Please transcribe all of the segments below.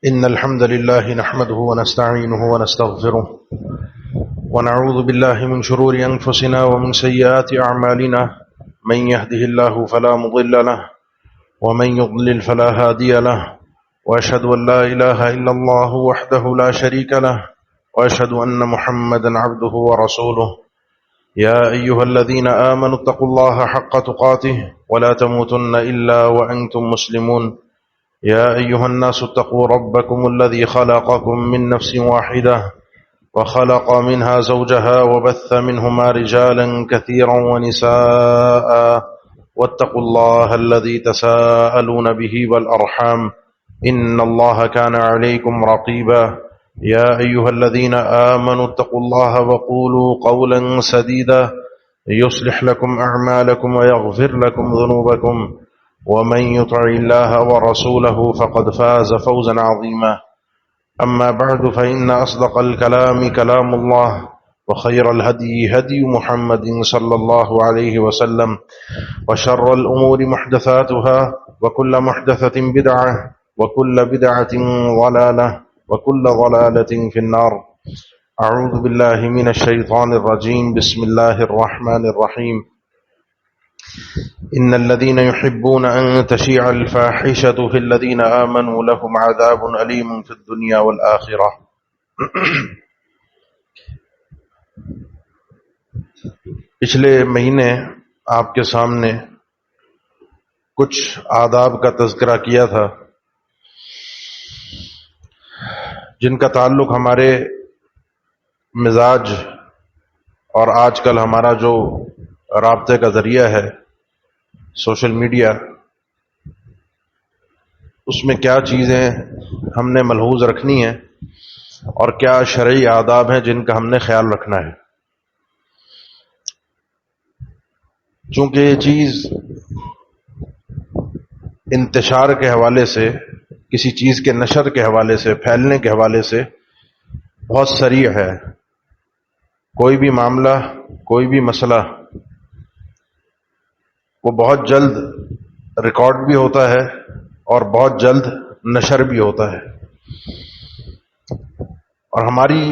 إن الحمد لله نحمده ونستعينه ونستغفره ونعوذ بالله من شرور أنفسنا ومن سيئات أعمالنا من يهده الله فلا مضل له ومن يضلل فلا هادي له وأشهد أن لا إله إلا الله وحده لا شريك له وأشهد أن محمدا عبده ورسوله يا أيها الذين آمنوا اتقوا الله حق تقاته ولا تموتن إلا وأنتم مسلمون يا أيها الناس اتقوا ربكم الذي خلقكم من نفس واحدة وخلق منها زوجها وبث منهما رجالا كثيرا ونساء واتقوا الله الذي تساءلون به والأرحام إن الله كان عليكم رقيبا يا أيها الذين آمنوا اتقوا الله وقولوا قولا سديدا يصلح لكم أعمالكم ويغفر لكم ذنوبكم ومن يطع الله ورسوله فقد فاز فوزا عظيما أما بعد فإن أصدق الكلام كلام الله وخير الهدي هدي محمد صلى الله عليه وسلم وشر الأمور محدثاتها وكل محدثة بدعة وكل بدعة ضلالة وكل ضلالة في النار أعوذ بالله من الشيطان الرجيم بسم الله الرحمن الرحيم إن الذين يحبون أن تشيع الفاحشة في الذين آمنوا لهم عذاب أليم في الدنيا والآخرة پچھلے مہینے آپ کے سامنے کچھ آداب کا تذکرہ کیا تھا جن کا تعلق ہمارے مزاج اور آج کل ہمارا جو رابطے کا ذریعہ ہے سوشل میڈیا، اس میں کیا چیزیں ہم نے ملحوظ رکھنی ہیں اور کیا شرعی آداب ہیں جن کا ہم نے خیال رکھنا ہے. چونکہ یہ چیز انتشار کے حوالے سے، کسی چیز کے نشر کے حوالے سے، پھیلنے کے حوالے سے بہت سریع ہے. کوئی بھی معاملہ، کوئی بھی مسئلہ وہ بہت جلد ریکارڈ بھی ہوتا ہے اور بہت جلد نشر بھی ہوتا ہے. اور ہماری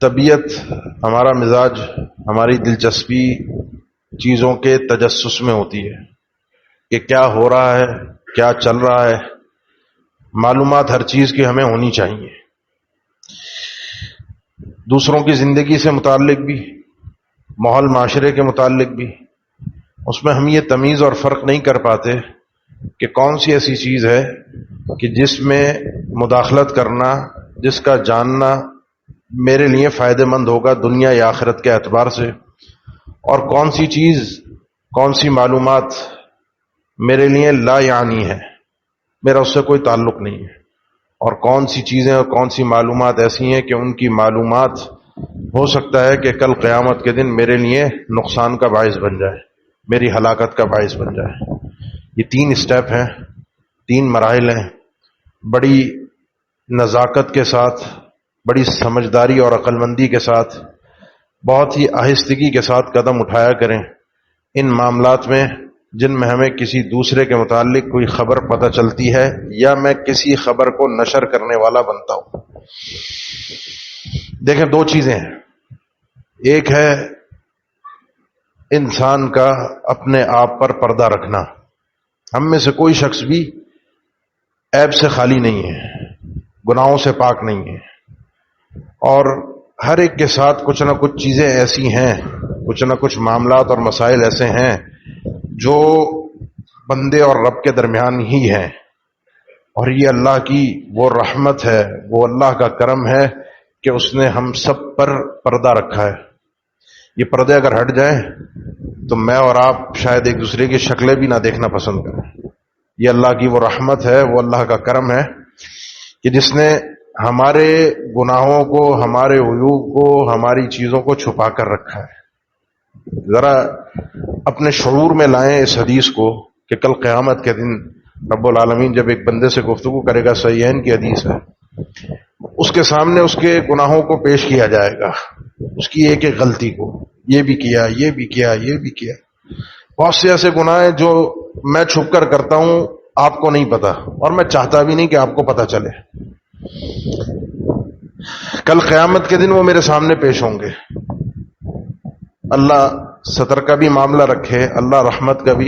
طبیعت، ہمارا مزاج، ہماری دلچسپی چیزوں کے تجسس میں ہوتی ہے کہ کیا ہو رہا ہے، کیا چل رہا ہے. معلومات ہر چیز کی ہمیں ہونی چاہیے، دوسروں کی زندگی سے متعلق بھی، ماحول معاشرے کے متعلق بھی. اس میں ہم یہ تمیز اور فرق نہیں کر پاتے کہ کون سی ایسی چیز ہے کہ جس میں مداخلت کرنا، جس کا جاننا میرے لیے فائدہ مند ہوگا دنیا یا آخرت کے اعتبار سے، اور کون سی چیز، کون سی معلومات میرے لیے لا یعنی ہے، میرا اس سے کوئی تعلق نہیں ہے. اور کون سی چیزیں اور کون سی معلومات ایسی ہیں کہ ان کی معلومات ہو سکتا ہے کہ کل قیامت کے دن میرے لیے نقصان کا باعث بن جائے، میری ہلاکت کا باعث بن جائے. یہ 3 اسٹیپ ہیں، 3 مراحل ہیں. بڑی نزاکت کے ساتھ، بڑی سمجھداری اور عقل مندی کے ساتھ، بہت ہی آہستگی کے ساتھ قدم اٹھایا کریں ان معاملات میں جن میں ہمیں کسی دوسرے کے متعلق کوئی خبر پتہ چلتی ہے یا میں کسی خبر کو نشر کرنے والا بنتا ہوں. دیکھیں، 2 چیزیں ہیں. ایک ہے انسان کا اپنے آپ پر پردہ رکھنا. ہم میں سے کوئی شخص بھی عیب سے خالی نہیں ہے، گناہوں سے پاک نہیں ہے، اور ہر ایک کے ساتھ کچھ نہ کچھ چیزیں ایسی ہیں، کچھ نہ کچھ معاملات اور مسائل ایسے ہیں جو بندے اور رب کے درمیان ہی ہیں. اور یہ اللہ کی وہ رحمت ہے، وہ اللہ کا کرم ہے کہ اس نے ہم سب پر پردہ رکھا ہے. یہ پردے اگر ہٹ جائیں تو میں اور آپ شاید ایک دوسرے کی شکلیں بھی نہ دیکھنا پسند کریں. یہ اللہ کی وہ رحمت ہے، وہ اللہ کا کرم ہے کہ جس نے ہمارے گناہوں کو، ہمارے عیوب کو، ہماری چیزوں کو چھپا کر رکھا ہے. ذرا اپنے شعور میں لائیں اس حدیث کو کہ کل قیامت کے دن رب العالمین جب ایک بندے سے گفتگو کرے گا، صحیحین کی حدیث ہے، اس کے سامنے اس کے گناہوں کو پیش کیا جائے گا، اس کی ایک ایک غلطی کو، یہ بھی کیا، یہ بھی کیا، یہ بھی کیا. بہت سے ایسے گناہ ہیں جو میں چھپ کر کرتا ہوں، آپ کو نہیں پتا، اور میں چاہتا بھی نہیں کہ آپ کو پتا چلے. کل قیامت کے دن وہ میرے سامنے پیش ہوں گے. اللہ ستر کا بھی معاملہ رکھے، اللہ رحمت کا بھی،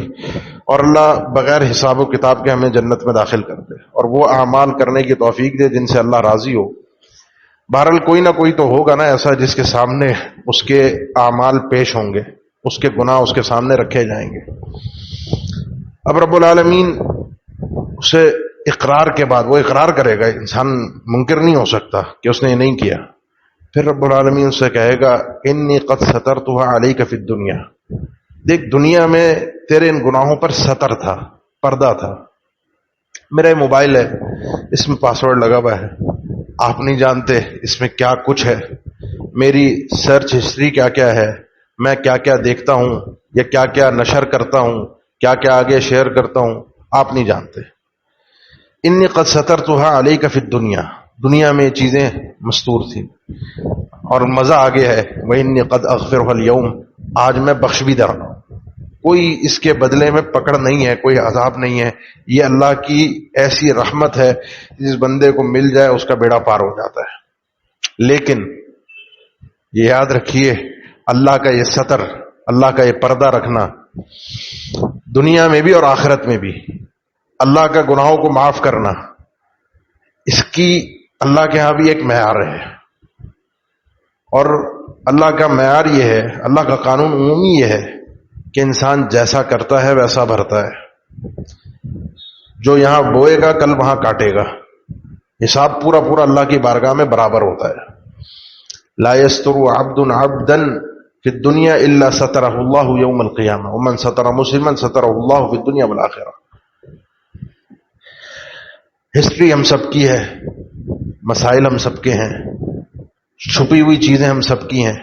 اور اللہ بغیر حساب و کتاب کے ہمیں جنت میں داخل کر دے، اور وہ اعمال کرنے کی توفیق دے جن سے اللہ راضی ہو. بہرحال کوئی نہ کوئی تو ہوگا نا ایسا جس کے سامنے اس کے اعمال پیش ہوں گے، اس کے گناہ اس کے سامنے رکھے جائیں گے. اب رب العالمین اسے اقرار کے بعد وہ اقرار کرے گا، انسان منکر نہیں ہو سکتا کہ اس نے یہ نہیں کیا. پھر رب العالمین سے کہے گا انی قد سترتها علیک فی الدنیا، دیکھ دنیا میں تیرے ان گناہوں پر ستر تھا، پردہ تھا. میرا موبائل ہے، اس میں پاسورڈ لگا ہوا ہے، آپ نہیں جانتے اس میں کیا کچھ ہے، میری سرچ ہسٹری کیا کیا ہے، میں کیا کیا دیکھتا ہوں یا کیا کیا نشر کرتا ہوں، کیا کیا آگے شیئر کرتا ہوں، آپ نہیں جانتے. انی قد سترتها علیک فی الدنیا، دنیا میں یہ چیزیں مستور تھیں. اور مزہ آگے ہے وَإِنِّي قَدْ أَغْفِرُهَا الْيَوْمَ، آج میں بخش بھی دے رہا ہوں، کوئی اس کے بدلے میں پکڑ نہیں ہے، کوئی عذاب نہیں ہے. یہ اللہ کی ایسی رحمت ہے جس بندے کو مل جائے اس کا بیڑا پار ہو جاتا ہے. لیکن یہ یاد رکھیے اللہ کا یہ ستر، اللہ کا یہ پردہ رکھنا دنیا میں بھی اور آخرت میں بھی، اللہ کا گناہوں کو معاف کرنا، اس کی اللہ کے ہاں بھی ایک معیار ہے. اور اللہ کا معیار یہ ہے، اللہ کا قانون عمومی یہ ہے کہ انسان جیسا کرتا ہے ویسا بھرتا ہے. جو یہاں بوئے گا کل وہاں کاٹے گا، حساب پورا پورا اللہ کی بارگاہ میں برابر ہوتا ہے. لا يستر عبد عبدا فی الدنیا الا سترہ اللہ یوم القیامہ ومن ستر مسلما سترہ اللہ فی الدنیا والآخرہ. ہسٹری ہم سب کی ہے، مسائل ہم سب کے ہیں، چھپی ہوئی چیزیں ہم سب کی ہیں.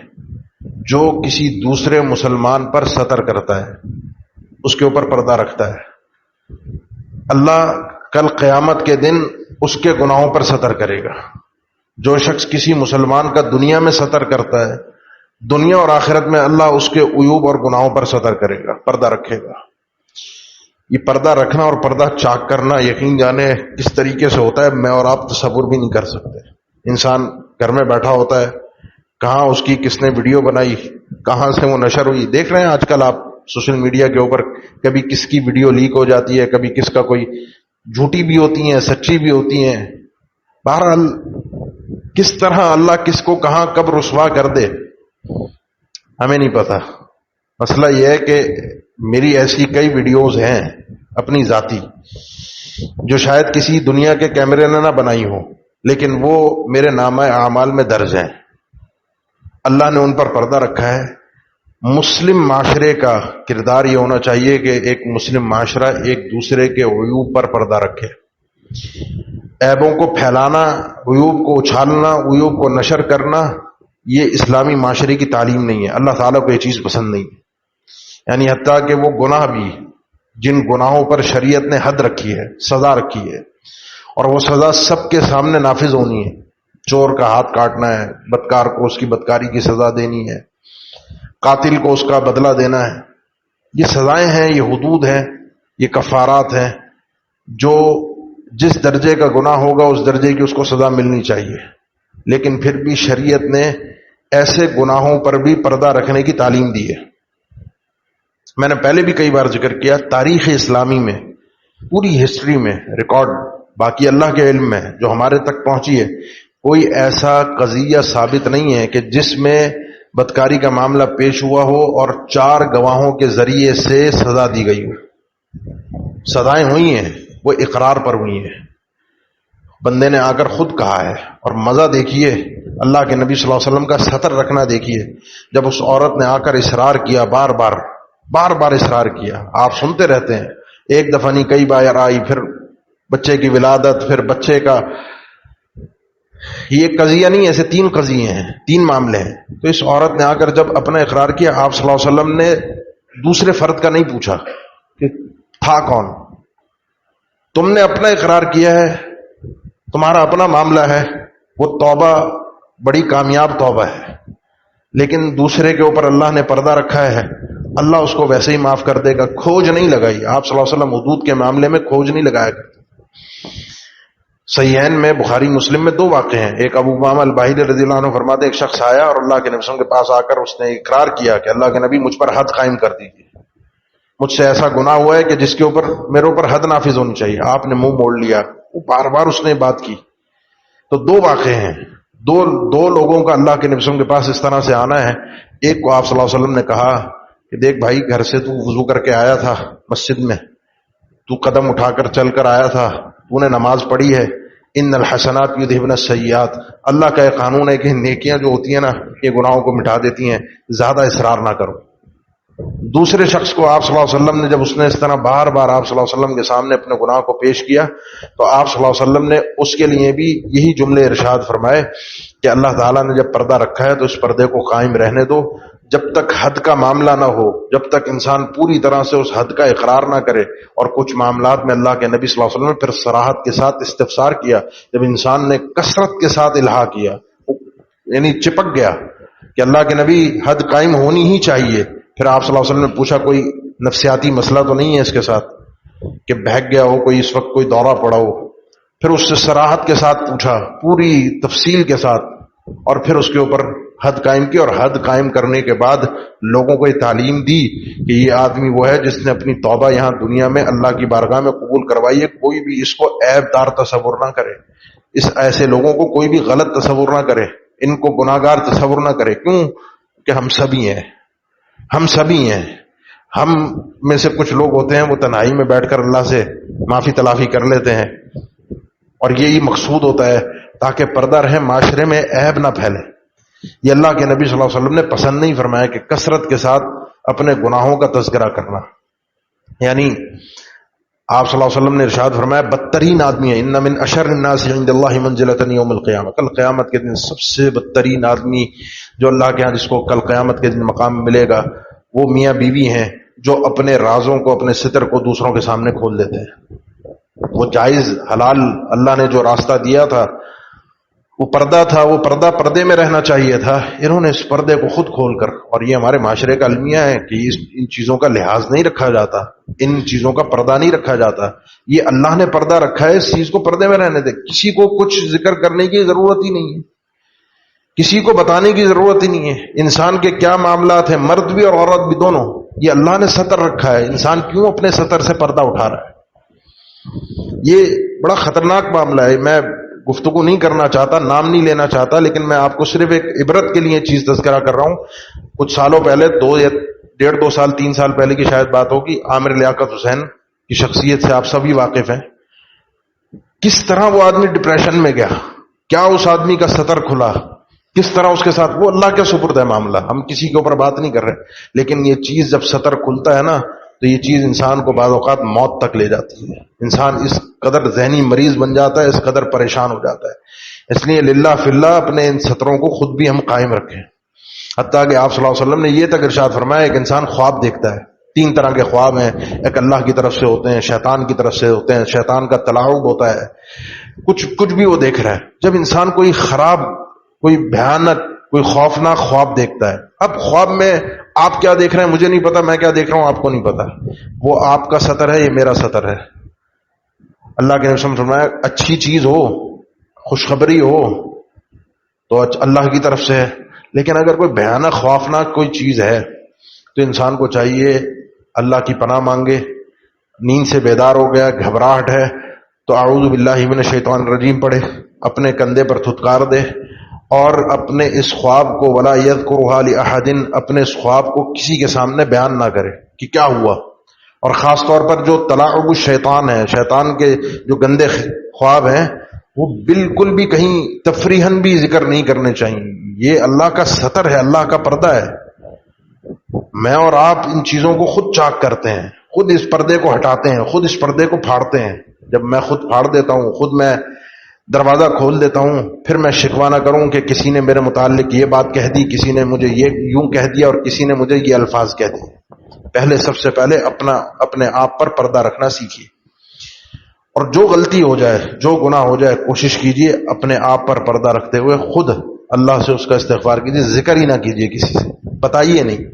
جو کسی دوسرے مسلمان پر ستر کرتا ہے، اس کے اوپر پردہ رکھتا ہے، اللہ کل قیامت کے دن اس کے گناہوں پر ستر کرے گا. جو شخص کسی مسلمان کا دنیا میں ستر کرتا ہے، دنیا اور آخرت میں اللہ اس کے عیوب اور گناہوں پر ستر کرے گا، پردہ رکھے گا. یہ پردہ رکھنا اور پردہ چاک کرنا یقین جانے کس طریقے سے ہوتا ہے میں اور آپ تصور بھی نہیں کر سکتے. انسان گھر میں بیٹھا ہوتا ہے، کہاں اس کی کس نے ویڈیو بنائی، کہاں سے وہ نشر ہوئی. دیکھ رہے ہیں آج کل آپ سوشل میڈیا کے اوپر کبھی کس کی ویڈیو لیک ہو جاتی ہے، کبھی کس کا کوئی جھوٹی بھی ہوتی ہیں، سچی بھی ہوتی ہیں. بہرحال کس طرح اللہ کس کو کہاں کب رسوا کر دے ہمیں نہیں پتا. مسئلہ یہ ہے کہ میری ایسی کئی ویڈیوز ہیں اپنی ذاتی جو شاید کسی دنیا کے کیمرے نے نہ بنائی ہوں، لیکن وہ میرے نامہ اعمال میں درج ہیں. اللہ نے ان پر پردہ رکھا ہے. مسلم معاشرے کا کردار یہ ہونا چاہیے کہ ایک مسلم معاشرہ ایک دوسرے کے عیوب پر پردہ رکھے. عیبوں کو پھیلانا، عیوب کو اچھالنا، عیوب کو نشر کرنا، یہ اسلامی معاشرے کی تعلیم نہیں ہے. اللہ تعالیٰ کو یہ چیز پسند نہیں ہے. یعنی حتیٰ کہ وہ گناہ بھی جن گناہوں پر شریعت نے حد رکھی ہے، سزا رکھی ہے، اور وہ سزا سب کے سامنے نافذ ہونی ہے. چور کا ہاتھ کاٹنا ہے، بدکار کو اس کی بدکاری کی سزا دینی ہے، قاتل کو اس کا بدلہ دینا ہے. یہ سزائیں ہیں، یہ حدود ہیں، یہ کفارات ہیں. جو جس درجے کا گناہ ہوگا اس درجے کی اس کو سزا ملنی چاہیے. لیکن پھر بھی شریعت نے ایسے گناہوں پر بھی پردہ رکھنے کی تعلیم دی ہے. میں نے پہلے بھی کئی بار ذکر کیا، تاریخ اسلامی میں پوری ہسٹری میں ریکارڈ، باقی اللہ کے علم میں جو ہمارے تک پہنچی ہے، کوئی ایسا قضیہ ثابت نہیں ہے کہ جس میں بدکاری کا معاملہ پیش ہوا ہو اور 4 گواہوں کے ذریعے سے سزا دی گئی ہو. سزائیں ہوئی ہیں، وہ اقرار پر ہوئی ہیں، بندے نے آ کر خود کہا ہے. اور مزہ دیکھیے اللہ کے نبی صلی اللہ علیہ وسلم کا ستر رکھنا دیکھیے. جب اس عورت نے آ کر اصرار کیا، بار بار اصرار کیا، آپ سنتے رہتے ہیں، ایک دفعہ نہیں کئی بار آئی، پھر بچے کی ولادت، پھر بچے کا، یہ قضیہ نہیں، ایسے 3 قضیے ہیں، 3 معاملے ہیں. تو اس عورت نے آ کر جب اپنا اقرار کیا، آپ صلی اللہ علیہ وسلم نے دوسرے فرد کا نہیں پوچھا کہ تھا کون. تم نے اپنا اقرار کیا ہے، تمہارا اپنا معاملہ ہے، وہ توبہ بڑی کامیاب توبہ ہے. لیکن دوسرے کے اوپر اللہ نے پردہ رکھا ہے، اللہ اس کو ویسے ہی معاف کر دے گا. کھوج نہیں لگائی. آپ صلی اللہ علیہ وسلم حدود کے معاملے میں کھوج نہیں لگایا کرتے. صحیحین میں بخاری مسلم میں 2 واقعے ہیں. ایک ابو امامہ الباہلی رضی اللہ عنہ فرماتے ایک شخص آیا اور اللہ کے نبی صلی اللہ علیہ وسلم کے پاس آ کر اس نے اقرار کیا کہ اللہ کے نبی مجھ پر حد قائم کر دیجیے، مجھ سے ایسا گناہ ہوا ہے کہ جس کے اوپر میرے اوپر حد نافذ ہونی چاہیے. آپ نے منہ موڑ لیا. وہ بار بار اس نے بات کی. تو 2 واقعے ہیں. دو لوگوں کا اللہ کے نبی صلی اللہ علیہ وسلم کے پاس اس طرح سے آنا ہے. ایک کو آپ صلی اللہ علیہ وسلم نے کہا کہ دیکھ بھائی، گھر سے تو وضو کر کے آیا تھا مسجد میں، تو قدم اٹھا کر چل کر آیا تھا، تو نے نماز پڑھی ہے، ان الحسنات یذہبن السیئات، اللہ کا ایک قانون ہے کہ نیکیاں جو ہوتی ہیں نا یہ گناہوں کو مٹا دیتی ہیں، زیادہ اصرار نہ کرو. دوسرے شخص کو آپ صلی اللہ علیہ وسلم نے جب اس نے اس طرح بار بار آپ صلی اللہ علیہ وسلم کے سامنے اپنے گناہ کو پیش کیا تو آپ صلی اللہ علیہ وسلم نے اس کے لیے بھی یہی جملے ارشاد فرمائے کہ اللہ تعالیٰ نے جب پردہ رکھا ہے تو اس پردے کو قائم رہنے دو، جب تک حد کا معاملہ نہ ہو، جب تک انسان پوری طرح سے اس حد کا اقرار نہ کرے. اور کچھ معاملات میں اللہ کے نبی صلی اللہ علیہ وسلم نے پھر صراحت کے ساتھ استفسار کیا. جب انسان نے کثرت کے ساتھ الہا کیا، یعنی چپک گیا کہ اللہ کے نبی حد قائم ہونی ہی چاہیے، پھر آپ صلی اللہ علیہ وسلم نے پوچھا کوئی نفسیاتی مسئلہ تو نہیں ہے اس کے ساتھ کہ بہک گیا ہو، کوئی اس وقت کوئی دورہ پڑا ہو. پھر اس سے صراحت کے ساتھ پوچھا، پوری تفصیل کے ساتھ، اور پھر اس کے اوپر حد قائم کی. اور حد قائم کرنے کے بعد لوگوں کو یہ تعلیم دی کہ یہ آدمی وہ ہے جس نے اپنی توبہ یہاں دنیا میں اللہ کی بارگاہ میں قبول کروائی ہے. کوئی بھی اس کو عیب دار تصور نہ کرے، اس ایسے لوگوں کو کوئی بھی غلط تصور نہ کرے، ان کو گناہگار تصور نہ کرے. کیوں کہ ہم سبھی ہیں، ہم سبھی ہیں. ہم میں سے کچھ لوگ ہوتے ہیں وہ تنہائی میں بیٹھ کر اللہ سے معافی تلافی کر لیتے ہیں، اور یہی مقصود ہوتا ہے تاکہ پردہ رہے، معاشرے میں عیب نہ پھیلے. یہ اللہ کے نبی صلی اللہ علیہ وسلم نے پسند نہیں فرمایا کہ کثرت کے ساتھ اپنے گناہوں کا تذکرہ کرنا. یعنی آپ صلی اللہ علیہ وسلم نے ارشاد فرمایا بدترین آدمی ہے، ان من اشر الناس عند اللہ منزلۃ یوم القیامہ، کل قیامت کے دن سب سے بدترین آدمی جو اللہ کے ہاں جس کو کل قیامت کے دن مقام ملے گا وہ میاں بیوی ہیں جو اپنے رازوں کو، اپنے ستر کو دوسروں کے سامنے کھول دیتے ہیں. وہ جائز حلال اللہ نے جو راستہ دیا تھا وہ پردہ تھا، وہ پردے میں رہنا چاہیے تھا، انہوں نے اس پردے کو خود کھول کر، اور یہ ہمارے معاشرے کا المیہ ہے کہ ان چیزوں کا لحاظ نہیں رکھا جاتا، ان چیزوں کا پردہ نہیں رکھا جاتا. یہ اللہ نے پردہ رکھا ہے، اس چیز کو پردے میں رہنے دے. کسی کو کچھ ذکر کرنے کی ضرورت ہی نہیں ہے، کسی کو بتانے کی ضرورت ہی نہیں ہے. انسان کے کیا معاملات ہیں، مرد بھی اور عورت بھی دونوں، یہ اللہ نے ستر رکھا ہے. انسان کیوں اپنے ستر سے پردہ اٹھا رہا ہے؟ یہ بڑا خطرناک معاملہ ہے. میں گفتگو نہیں کرنا چاہتا، نام نہیں لینا چاہتا، لیکن میں آپ کو صرف ایک عبرت کے لیے چیز تذکرہ کر رہا ہوں. کچھ سالوں پہلے، 2 سال 3 سال پہلے کی شاید بات ہوگی، عامر لیاقت حسین کی شخصیت سے آپ سبھی واقف ہیں. کس طرح وہ آدمی ڈپریشن میں گیا، کیا اس آدمی کا ستر کھلا، کس طرح اس کے ساتھ، وہ اللہ کے سپرد ہے معاملہ، ہم کسی کے اوپر بات نہیں کر رہے. لیکن یہ چیز جب ستر کھلتا ہے نا تو یہ چیز انسان کو بعض اوقات موت تک لے جاتی ہے. انسان اس قدر ذہنی مریض بن جاتا ہے، اس قدر پریشان ہو جاتا ہے. اس لیے للہ فی اللہ اپنے ان ستروں کو خود بھی ہم قائم رکھیں. حتیٰ کہ آپ صلی اللہ علیہ وسلم نے یہ تک ارشاد فرمایا ایک انسان خواب دیکھتا ہے. 3 طرح کے خواب ہیں، ایک اللہ کی طرف سے ہوتے ہیں، شیطان کی طرف سے ہوتے ہیں. شیطان کا تلاعب ہوتا ہے، کچھ بھی وہ دیکھ رہا ہے. جب انسان کوئی خراب، کوئی بھیانک، کوئی خوفناک خواب دیکھتا ہے، اب خواب میں آپ کیا دیکھ رہے ہیں مجھے نہیں پتا، میں کیا دیکھ رہا ہوں آپ کو نہیں پتا، وہ آپ کا ستر ہے، یہ میرا ستر ہے. اللہ کے نبی نے فرمایا اچھی چیز ہو، خوشخبری ہو تو اللہ کی طرف سے ہے، لیکن اگر کوئی بھیانک خوفناک کوئی چیز ہے تو انسان کو چاہیے اللہ کی پناہ مانگے. نیند سے بیدار ہو گیا، گھبراہٹ ہے تو اعوذ باللہ من الشیطان الرجیم پڑھے، اپنے کندھے پر تھتکار دے، اور اپنے اس خواب کو ولا یذکرھا لأحد، اپنے اس خواب کو کسی کے سامنے بیان نہ کرے کہ کیا ہوا. اور خاص طور پر جو تلاعب الشیطان ہے، شیطان کے جو گندے خواب ہیں وہ بالکل بھی کہیں تفریحاً بھی ذکر نہیں کرنے چاہیے. یہ اللہ کا ستر ہے، اللہ کا پردہ ہے. میں اور آپ ان چیزوں کو خود چاک کرتے ہیں، خود اس پردے کو ہٹاتے ہیں، خود اس پردے کو پھاڑتے ہیں. جب میں خود پھاڑ دیتا ہوں، خود میں دروازہ کھول دیتا ہوں، پھر میں شکوہ نہ کروں کہ کسی نے میرے متعلق یہ بات کہہ دی، کسی نے مجھے یہ یوں کہہ دیا اور کسی نے مجھے یہ الفاظ کہہ دیے. پہلے سب سے پہلے اپنے آپ پر پردہ رکھنا سیکھیے. اور جو غلطی ہو جائے، جو گناہ ہو جائے، کوشش کیجیے اپنے آپ پر پردہ رکھتے ہوئے خود اللہ سے اس کا استغفار کیجیے. ذکر ہی نہ کیجیے، کسی سے بتائیے نہیں،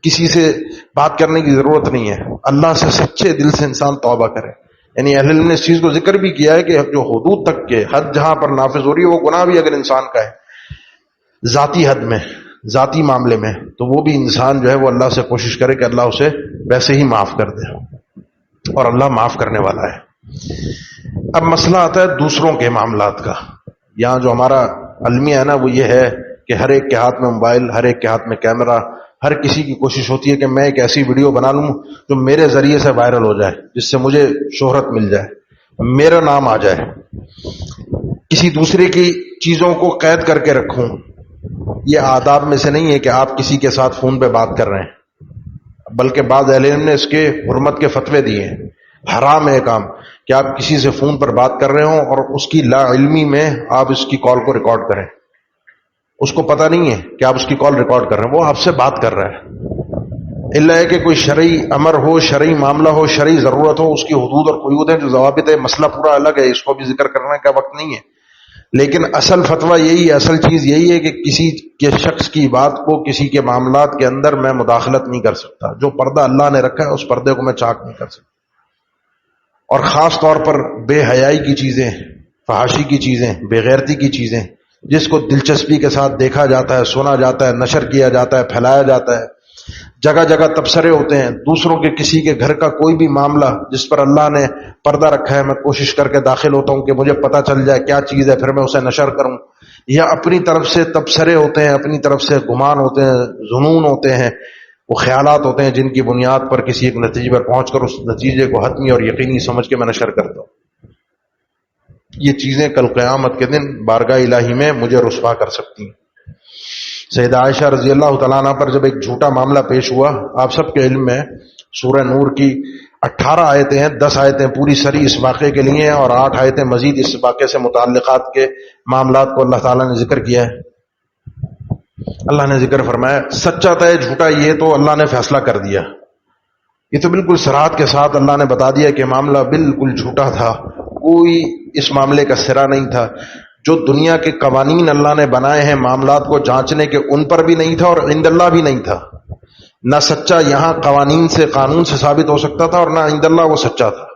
کسی سے بات کرنے کی ضرورت نہیں ہے. اللہ سے سچے دل سے انسان توبہ کرے. یعنی اہل علم نے اس چیز کو ذکر بھی کیا ہے کہ جو حدود تک کے حد جہاں پر نافذ ہو رہی ہے وہ گناہ بھی اگر انسان کا ہے ذاتی حد میں، ذاتی معاملے میں، تو وہ بھی انسان جو ہے وہ اللہ سے کوشش کرے کہ اللہ اسے ویسے ہی معاف کر دے، اور اللہ معاف کرنے والا ہے۔ اب مسئلہ آتا ہے دوسروں کے معاملات کا۔ یہاں جو ہمارا المیہ ہے نا وہ یہ ہے کہ ہر ایک کے ہاتھ میں موبائل، ہر ایک کے ہاتھ میں کیمرہ، ہر کسی کی کوشش ہوتی ہے کہ میں ایک ایسی ویڈیو بنا لوں جو میرے ذریعے سے وائرل ہو جائے، جس سے مجھے شہرت مل جائے، میرا نام آ جائے، کسی دوسرے کی چیزوں کو قید کر کے رکھوں۔ یہ آداب میں سے نہیں ہے کہ آپ کسی کے ساتھ فون پہ بات کر رہے ہیں، بلکہ بعض اہل علم نے اس کے حرمت کے فتوے دیے ہیں۔ حرام ہے کام کہ آپ کسی سے فون پر بات کر رہے ہوں اور اس کی لا علمی میں آپ اس کی کال کو ریکارڈ کریں، اس کو پتہ نہیں ہے کہ آپ اس کی کال ریکارڈ کر رہے ہیں، وہ آپ سے بات کر رہا ہے۔ الا ہے کہ کوئی شرعی امر ہو، شرعی معاملہ ہو، شرعی ضرورت ہو، اس کی حدود اور قیود ہیں جو ضوابط ہے، مسئلہ پورا الگ ہے، اس کو بھی ذکر کرنے کا وقت نہیں ہے۔ لیکن اصل فتویٰ یہی ہے، اصل چیز یہی ہے کہ کسی کے شخص کی بات کو، کسی کے معاملات کے اندر میں مداخلت نہیں کر سکتا۔ جو پردہ اللہ نے رکھا ہے اس پردے کو میں چاک نہیں کر سکتا، اور خاص طور پر بے حیائی کی چیزیں، فحاشی کی چیزیں، بے غیرتی کی چیزیں، جس کو دلچسپی کے ساتھ دیکھا جاتا ہے، سنا جاتا ہے، نشر کیا جاتا ہے، پھیلایا جاتا ہے، جگہ جگہ تبصرے ہوتے ہیں، دوسروں کے کسی کے گھر کا کوئی بھی معاملہ جس پر اللہ نے پردہ رکھا ہے، میں کوشش کر کے داخل ہوتا ہوں کہ مجھے پتہ چل جائے کیا چیز ہے، پھر میں اسے نشر کروں، یا اپنی طرف سے تبصرے ہوتے ہیں، اپنی طرف سے گمان ہوتے ہیں، ظنون ہوتے ہیں، وہ خیالات ہوتے ہیں جن کی بنیاد پر کسی ایک نتیجے پر پہنچ کر اس نتیجے کو حتمی اور یقینی سمجھ کے میں نشر کرتا ہوں۔ یہ چیزیں کل قیامت کے دن بارگاہ الہی میں مجھے رسوا کر سکتی ہیں۔ سیدہ عائشہ رضی اللہ تعالیٰ عنہ پر جب ایک جھوٹا معاملہ پیش ہوا، آپ سب کے علم میں سورہ نور کی 18 آیتیں ہیں، 10 آیتیں پوری سری اس واقعے کے لیے ہیں، اور 8 آیتیں مزید اس واقعے سے متعلقات کے معاملات کو اللہ تعالیٰ نے ذکر کیا ہے۔ اللہ نے ذکر فرمایا سچا تھا جھوٹا، یہ تو اللہ نے فیصلہ کر دیا، یہ تو بالکل صراحت کے ساتھ اللہ نے بتا دیا کہ معاملہ بالکل جھوٹا تھا، کوئی اس معاملے کا سرا نہیں تھا۔ جو دنیا کے قوانین اللہ نے بنائے ہیں معاملات کو جانچنے کے، ان پر بھی نہیں تھا، اور عند اللہ بھی نہیں تھا۔ نہ سچا یہاں قوانین سے، قانون سے ثابت ہو سکتا تھا، اور نہ عند اللہ وہ سچا تھا۔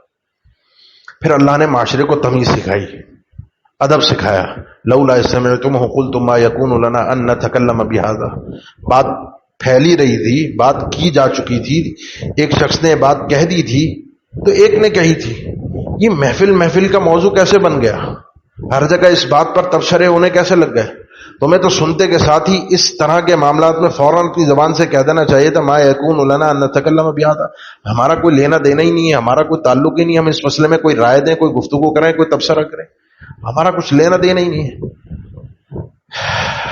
پھر اللہ نے معاشرے کو تمیز سکھائی، ادب سکھایا۔ لولا سمعتموہ قلتم ما یکون لنا ان نتکلم بہذا، بات پھیلی رہی تھی، بات کی جا چکی تھی، ایک شخص نے بات کہہ دی تھی تو ایک نے کہی تھی، یہ محفل کا موضوع کیسے بن گیا؟ ہر جگہ اس بات پر تبصرے ہونے کیسے لگ گئے؟ تمہیں تو سنتے کے ساتھ ہی اس طرح کے معاملات میں فوراً اپنی زبان سے کہہ دینا چاہیے تھا، ما یکون لنا ان نتکلم بہذا، ہمارا کوئی لینا دینا ہی نہیں ہے، ہمارا کوئی تعلق ہی نہیں ہے، ہم اس مسئلے میں کوئی رائے دیں، کوئی گفتگو کریں، کوئی تبصرہ کریں، ہمارا کچھ لینا دینا ہی نہیں ہے،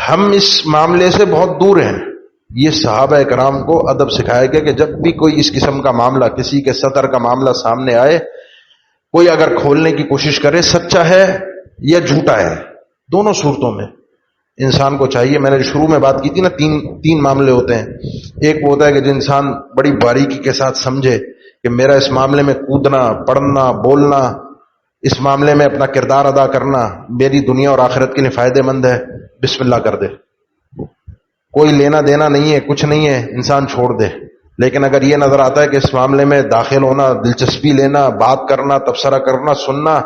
ہم اس معاملے سے بہت دور ہیں۔ یہ صحابہ کرام کو ادب سکھایا گیا کہ جب بھی کوئی اس قسم کا معاملہ، کسی کے سطر کا معاملہ سامنے آئے، کوئی اگر کھولنے کی کوشش کرے، سچا ہے یا جھوٹا ہے، دونوں صورتوں میں انسان کو چاہیے۔ میں نے شروع میں بات کی تھی نا، تین معاملے ہوتے ہیں۔ ایک وہ ہوتا ہے کہ جو انسان بڑی باریکی کے ساتھ سمجھے کہ میرا اس معاملے میں کودنا، پڑھنا، بولنا، اس معاملے میں اپنا کردار ادا کرنا میری دنیا اور آخرت کے لیے فائدہ مند ہے، بسم اللہ کر دے، کوئی لینا دینا نہیں ہے، کچھ نہیں ہے، انسان چھوڑ دے۔ لیکن اگر یہ نظر آتا ہے کہ اس معاملے میں داخل ہونا، دلچسپی لینا، بات کرنا، تبصرہ کرنا، سننا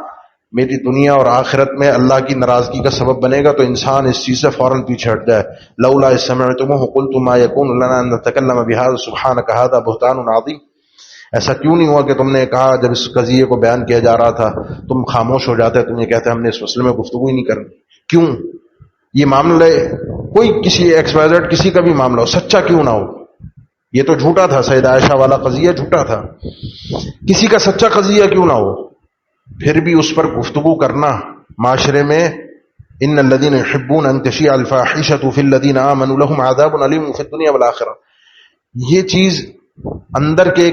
میری دنیا اور آخرت میں اللہ کی ناراضگی کا سبب بنے گا، تو انسان اس چیز سے فوراً پیچھے ہٹ جائے۔ لولا اذ سمعتموہ قلتم ما یکون لنا ان نتکلم بہذا سبحانک ھذا بہتان عظیم، ایسا کیوں نہیں ہوا کہ تم نے کہا جب اس قضیے کو بیان کیا جا رہا تھا تم خاموش ہو جاتے، تم یہ کہتے ہم نے اس مسئلے میں گفتگو ہی نہیں کرنی؟ کیوں؟ یہ معاملہ کوئی کسی ایکس وائی زیڈ کسی کا بھی معاملہ ہو، سچا کیوں نہ ہو، یہ تو جھوٹا تھا، سیدہ عائشہ والا قضیہ جھوٹا تھا، کسی کا سچا قضیہ کیوں نہ ہو، پھر بھی اس پر گفتگو کرنا معاشرے میں۔ ان الذين يحبون ان تشيع الفاحشة في الذين آمنوا لهم عذاب عليم في الدنيا والآخرة، یہ چیز اندر کے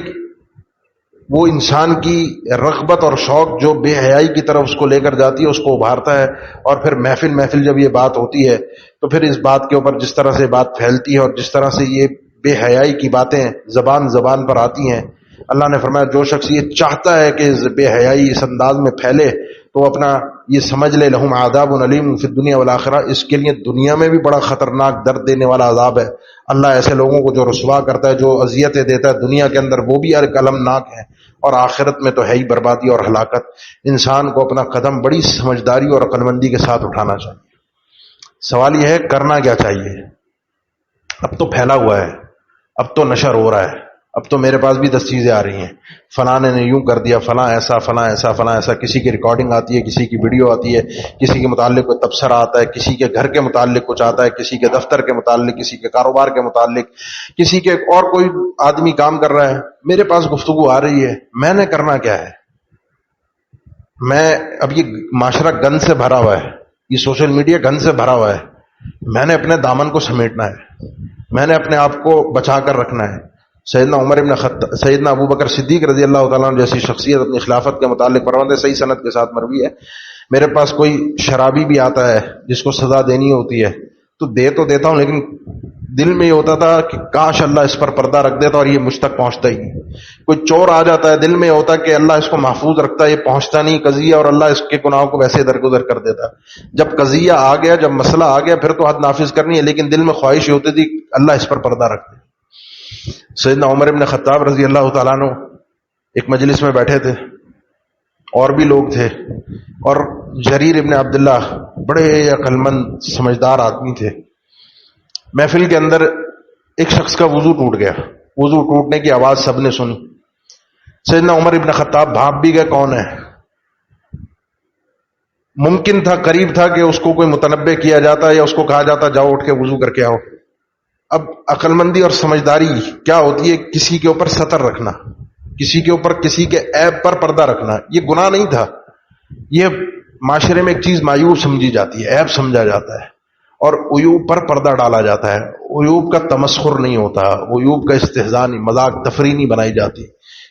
وہ انسان کی رغبت اور شوق جو بے حیائی کی طرف اس کو لے کر جاتی ہے، اس کو ابھارتا ہے، اور پھر محفل جب یہ بات ہوتی ہے تو پھر اس بات کے اوپر جس طرح سے بات پھیلتی ہے اور جس طرح سے یہ بے حیائی کی باتیں زبان پر آتی ہیں، اللہ نے فرمایا جو شخص یہ چاہتا ہے کہ بے حیائی اس انداز میں پھیلے تو اپنا یہ سمجھ لے لہم عذاب علیم فی الدنیا والآخرہ، اس کے لیے دنیا میں بھی بڑا خطرناک درد دینے والا عذاب ہے۔ اللہ ایسے لوگوں کو جو رسوا کرتا ہے، جو اذیتیں دیتا ہے دنیا کے اندر، وہ بھی ایک المناک ہے، اور آخرت میں تو ہے ہی بربادی اور ہلاکت۔ انسان کو اپنا قدم بڑی سمجھداری اور عقل مندی کے ساتھ اٹھانا چاہیے۔ سوال یہ ہے کرنا کیا چاہیے؟ اب تو پھیلا ہوا ہے، اب تو نشر ہو رہا ہے، اب تو میرے پاس بھی 10 چیزیں آ رہی ہیں، فلاں نے یوں کر دیا، فلاں ایسا، فلاں ایسا، فلاں ایسا، کسی کی ریکارڈنگ آتی ہے، کسی کی ویڈیو آتی ہے، کسی کے متعلق کوئی تبصرہ آتا ہے، کسی کے گھر کے متعلق کچھ آتا ہے، کسی کے دفتر کے متعلق، کسی کے کاروبار کے متعلق، کسی کے اور کوئی آدمی کام کر رہا ہے، میرے پاس گفتگو آ رہی ہے۔ میں نے کرنا کیا ہے؟ میں اب یہ معاشرہ گند سے بھرا ہوا ہے، یہ سوشل میڈیا گند سے بھرا ہوا ہے، میں نے اپنے دامن کو سمیٹنا ہے، میں نے اپنے آپ کو بچا کر رکھنا ہے۔ سیدنا ابو بکر صدیق رضی اللہ تعالیٰ عنہ جیسی شخصیت اپنی خلافت کے متعلق فرماتے، صحیح سند کے ساتھ مروی ہے، میرے پاس کوئی شرابی بھی آتا ہے جس کو سزا دینی ہوتی ہے تو دے تو دیتا ہوں، لیکن دل میں یہ ہوتا تھا کہ کاش اللہ اس پر پردہ رکھ دیتا اور یہ مجھ تک پہنچتا ہی نہیں۔ کوئی چور آ جاتا ہے، دل میں ہوتا کہ اللہ اس کو محفوظ رکھتا ہے، یہ پہنچتا نہیں قضیہ، اور اللہ اس کے گناہوں کو ویسے درگزر کر دیتا۔ جب قضیہ آ گیا، جب مسئلہ آ گیا، پھر تو حد نافذ کرنی ہے، لیکن دل میں خواہش ہوتی تھی اللہ اس پر پردہ رکھ دے۔ سیدنا عمر ابن خطاب رضی اللہ تعالیٰ عنہ ایک مجلس میں بیٹھے تھے، اور بھی لوگ تھے، اور جریر ابن عبداللہ بڑے عقل مند سمجھدار آدمی تھے۔ محفل کے اندر ایک شخص کا وضو ٹوٹ گیا، وضو ٹوٹنے کی آواز سب نے سنی۔ سیدنا عمر ابن خطاب بھاپ بھی گئے کون ہے۔ ممکن تھا، قریب تھا کہ اس کو کوئی متنبہ کیا جاتا یا اس کو کہا جاتا جاؤ اٹھ کے وضو کر کے آؤ۔ اب عقل مندی اور سمجھداری کیا ہوتی ہے؟ کسی کے اوپر ستر رکھنا، کسی کے اوپر کسی کے عیب پر پردہ رکھنا، یہ گناہ نہیں تھا، یہ معاشرے میں ایک چیز معیوب سمجھی جاتی ہے، عیب سمجھا جاتا ہے، اور عیوب پر پردہ ڈالا جاتا ہے۔ عیوب کا تمسخر نہیں ہوتا، عیوب کا استہزاء نہیں، مذاق تفریح نہیں بنائی جاتی،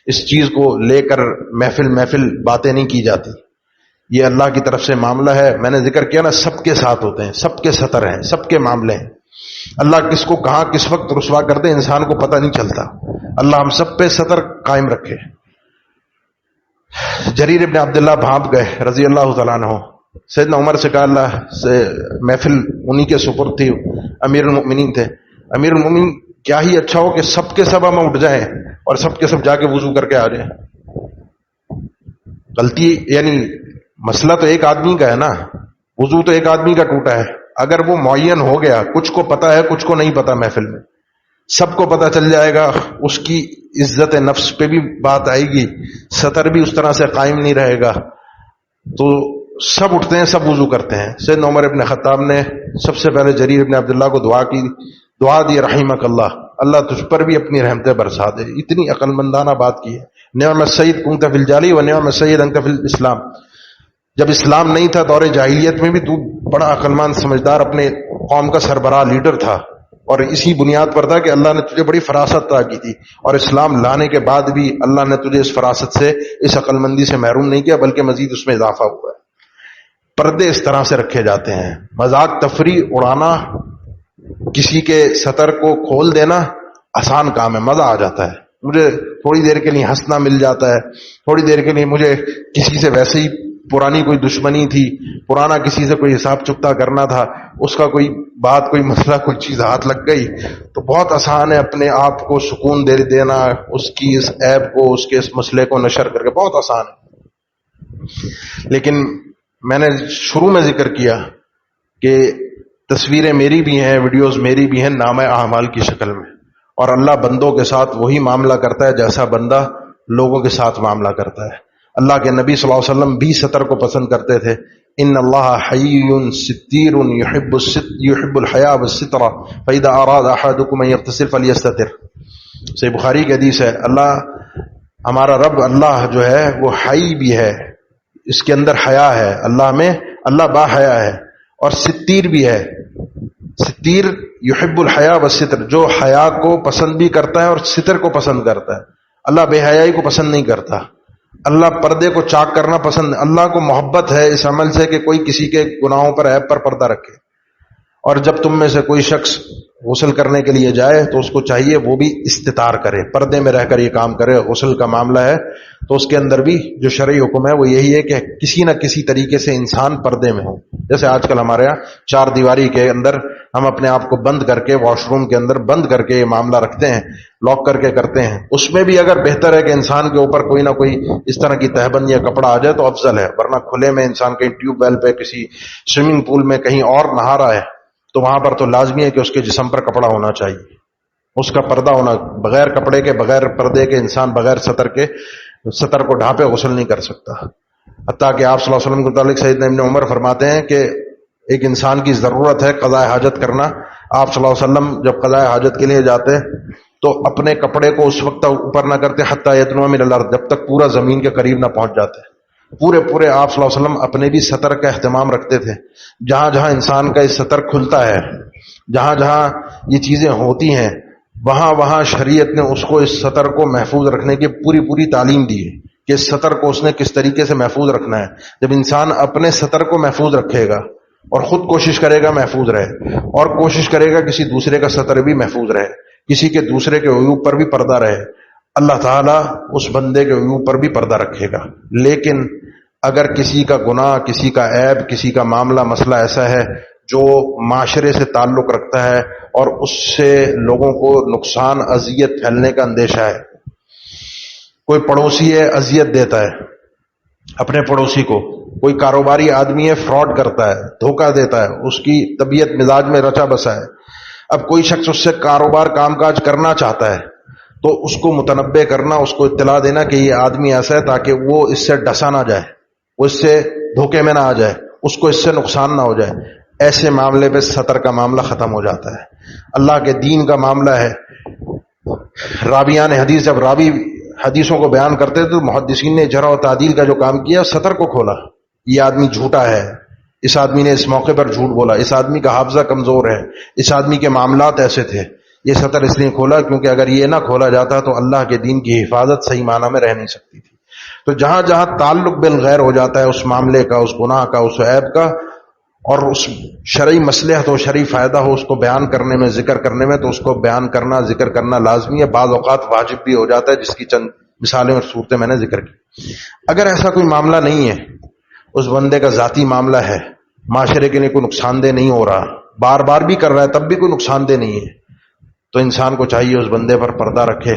اس چیز کو لے کر محفل باتیں نہیں کی جاتی۔ یہ اللہ کی طرف سے معاملہ ہے، میں نے ذکر کیا نا، سب کے ساتھ ہوتے ہیں، سب کے ستر ہیں، سب کے معاملے ہیں۔ اللہ کس کو کہاں کس وقت رسوا کر دے انسان کو پتہ نہیں چلتا۔ اللہ ہم سب پہ ستر قائم رکھے۔ جریر ابن عبداللہ بھانپ گئے رضی اللہ تعالیٰ عنہ، سیدنا عمر سے کہا، اللہ سے محفل انہی کے سپرد تھی، امیر المؤمنین تھے، امیر المؤمنین کیا ہی اچھا ہو کہ سب کے سب ہم اٹھ جائیں اور سب کے سب جا کے وضو کر کے آ جائیں۔ غلطی یعنی مسئلہ تو ایک آدمی کا ہے نا، وضو تو ایک آدمی کا ٹوٹا ہے، اگر وہ معین ہو گیا، کچھ کو پتا ہے کچھ کو نہیں پتا، محفل میں سب کو پتا چل جائے گا، اس کی عزت نفس پہ بھی بات آئے گی، ستر بھی اس طرح سے قائم نہیں رہے گا، تو سب اٹھتے ہیں، سب وضو کرتے ہیں۔ سیدنا عمر ابن خطاب نے سب سے پہلے جریر ابن عبداللہ کو دعا دی رحمک اللہ، اللہ تجھ پر بھی اپنی رحمتیں برسا دے۔ اتنی عقل مندانہ بات کی ہے۔ نعم السید کنت فی الجاہلیہ و نعم السید انت فی الاسلام، جب اسلام نہیں تھا دور جاہلیت میں بھی تو بڑا عقل مند سمجھدار اپنے قوم کا سربراہ لیڈر تھا، اور اسی بنیاد پر تھا کہ اللہ نے تجھے بڑی فراست عطا کی تھی، اور اسلام لانے کے بعد بھی اللہ نے تجھے اس فراست سے، اس عقل مندی سے محروم نہیں کیا، بلکہ مزید اس میں اضافہ ہوا ہے۔ پردے اس طرح سے رکھے جاتے ہیں، مذاق تفریح اڑانا، کسی کے ستر کو کھول دینا آسان کام ہے، مزہ آ جاتا ہے، مجھے تھوڑی دیر کے لیے ہنسنا مل جاتا ہے، تھوڑی دیر کے لیے مجھے کسی سے ویسے ہی پرانی کوئی دشمنی تھی، پرانا کسی سے کوئی حساب چکتا کرنا تھا، اس کا کوئی بات، کوئی مسئلہ، کوئی چیز ہاتھ لگ گئی تو بہت آسان ہے اپنے آپ کو سکون دے دینا، اس کی اس عیب کو، اس کے اس مسئلے کو نشر کر کے، بہت آسان ہے۔ لیکن میں نے شروع میں ذکر کیا کہ تصویریں میری بھی ہیں، ویڈیوز میری بھی ہیں، نامہ اعمال کی شکل میں، اور اللہ بندوں کے ساتھ وہی معاملہ کرتا ہے جیسا بندہ لوگوں کے ساتھ معاملہ کرتا ہے۔ اللہ کے نبی صلی اللہ علیہ وسلم بھی ستر کو پسند کرتے تھے، ان اللہ حی ستیر یحب الحیا والستر فاذا اراد احدکم ان یغتسل فلیستتر۔ صحیح بخاری کی حدیث ہے، اللہ ہمارا رب اللہ جو ہے وہ حی بھی ہے، اس کے اندر حیا ہے، اللہ با حیا ہے، اور ستیر بھی ہے۔ ستیر یحب الحیا والستر، جو حیا کو پسند بھی کرتا ہے اور ستر کو پسند کرتا ہے۔ اللہ بے حیائی کو پسند نہیں کرتا، اللہ پردے کو چاک کرنا پسند، اللہ کو محبت ہے اس عمل سے کہ کوئی کسی کے گناہوں پر، عیب پر پردہ رکھے۔ اور جب تم میں سے کوئی شخص غسل کرنے کے لیے جائے تو اس کو چاہیے وہ بھی استتار کرے، پردے میں رہ کر یہ کام کرے۔ غسل کا معاملہ ہے تو اس کے اندر بھی جو شرعی حکم ہے وہ یہی ہے کہ کسی نہ کسی طریقے سے انسان پردے میں ہو۔ جیسے آج کل ہمارے یہاں 4 دیواری کے اندر ہم اپنے آپ کو بند کر کے، واش روم کے اندر بند کر کے یہ معاملہ رکھتے ہیں، لاک کر کے کرتے ہیں، اس میں بھی اگر بہتر ہے کہ انسان کے اوپر کوئی نہ کوئی اس طرح کی تہبند یا کپڑا آ جائے تو افضل ہے، ورنہ کھلے میں انسان کہیں ٹیوب ویل پہ، کسی سوئمنگ پول میں، کہیں اور نہا رہا ہے تو وہاں پر تو لازمی ہے کہ اس کے جسم پر کپڑا ہونا چاہیے، اس کا پردہ ہونا۔ بغیر کپڑے کے، بغیر پردے کے انسان بغیر سطر کو ڈھانپے غسل نہیں کر سکتا۔ حتیٰ کہ آپ صلی اللہ علیہ وسلم کے متعلق سیدنا ابن عمر فرماتے ہیں کہ ایک انسان کی ضرورت ہے قضاء حاجت کرنا، آپ صلی اللہ علیہ وسلم جب قضاء حاجت کے لیے جاتے تو اپنے کپڑے کو اس وقت اوپر نہ کرتے حتیٰ یدنو من الارض، جب تک پورا زمین کے قریب نہ پہنچ جاتے۔ پورے آپ صلی اللہ علیہ وسلم اپنے بھی سطر کا اہتمام رکھتے تھے۔ جہاں جہاں انسان کا اس سطر کھلتا ہے، جہاں جہاں یہ چیزیں ہوتی ہیں، وہاں وہاں شریعت نے اس کو اس سطر کو محفوظ رکھنے کی پوری تعلیم دی ہے کہ اس سطر کو اس نے کس طریقے سے محفوظ رکھنا ہے۔ جب انسان اپنے سطر کو محفوظ رکھے گا اور خود کوشش کرے گا محفوظ رہے، اور کوشش کرے گا کسی دوسرے کا سطر بھی محفوظ رہے، کسی کے دوسرے کے عیوب پر بھی پردہ رہے، اللہ تعالیٰ اس بندے کے عیوب پر بھی پردہ رکھے گا۔ لیکن اگر کسی کا گناہ، کسی کا عیب، کسی کا معاملہ، مسئلہ ایسا ہے جو معاشرے سے تعلق رکھتا ہے اور اس سے لوگوں کو نقصان، اذیت پھیلنے کا اندیشہ ہے، کوئی پڑوسی ہے اذیت دیتا ہے اپنے پڑوسی کو، کوئی کاروباری آدمی ہے فراڈ کرتا ہے، دھوکہ دیتا ہے، اس کی طبیعت مزاج میں رچا بسا ہے، اب کوئی شخص اس سے کاروبار کام کاج کرنا چاہتا ہے تو اس کو متنبع کرنا، اس کو اطلاع دینا کہ یہ آدمی ایسا ہے تاکہ وہ اس سے ڈسا نہ جائے، وہ اس سے دھوکے میں نہ آ جائے، اس کو اس سے نقصان نہ ہو جائے۔ ایسے معاملے پہ سطر کا معاملہ ختم ہو جاتا ہے۔ اللہ کے دین کا معاملہ ہے۔ راویان حدیث جب راوی حدیثوں کو بیان کرتے تو محدثین نے جرح و تعدیل کا جو کام کیا، سطر کو کھولا، یہ آدمی جھوٹا ہے، اس آدمی نے اس موقع پر جھوٹ بولا، اس آدمی کا حافظہ کمزور ہے، اس آدمی کے معاملات ایسے تھے۔ یہ سطر اس لیے کھولا کیونکہ اگر یہ نہ کھولا جاتا تو اللہ کے دین کی حفاظت صحیح معنی میں رہ نہیں سکتی تھی۔ تو جہاں جہاں تعلق بالغیر ہو جاتا ہے اس معاملے کا، اس گناہ کا، اس عیب کا، اور اس شرعی مصلحت ہو، شرعی فائدہ ہو اس کو بیان کرنے میں، ذکر کرنے میں، تو اس کو بیان کرنا، ذکر کرنا لازمی ہے، بعض اوقات واجب بھی ہو جاتا ہے، جس کی چند مثالیں اور صورتیں میں نے ذکر کی۔ اگر ایسا کوئی معاملہ نہیں ہے، اس بندے کا ذاتی معاملہ ہے، معاشرے کے لیے کوئی نقصان دہ نہیں ہو رہا، بار بار بھی کر رہا ہے تب بھی کوئی نقصان دہ نہیں ہے، تو انسان کو چاہیے اس بندے پر پردہ رکھے،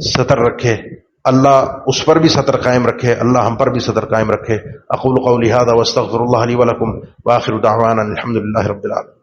ستر رکھے، اللہ اس پر بھی ستر قائم رکھے، اللہ ہم پر بھی ستر قائم رکھے۔ اقول قولی ھذا واستغفر اللہ لی ولکم وآخر دعوانا الحمد للہ رب العالمین۔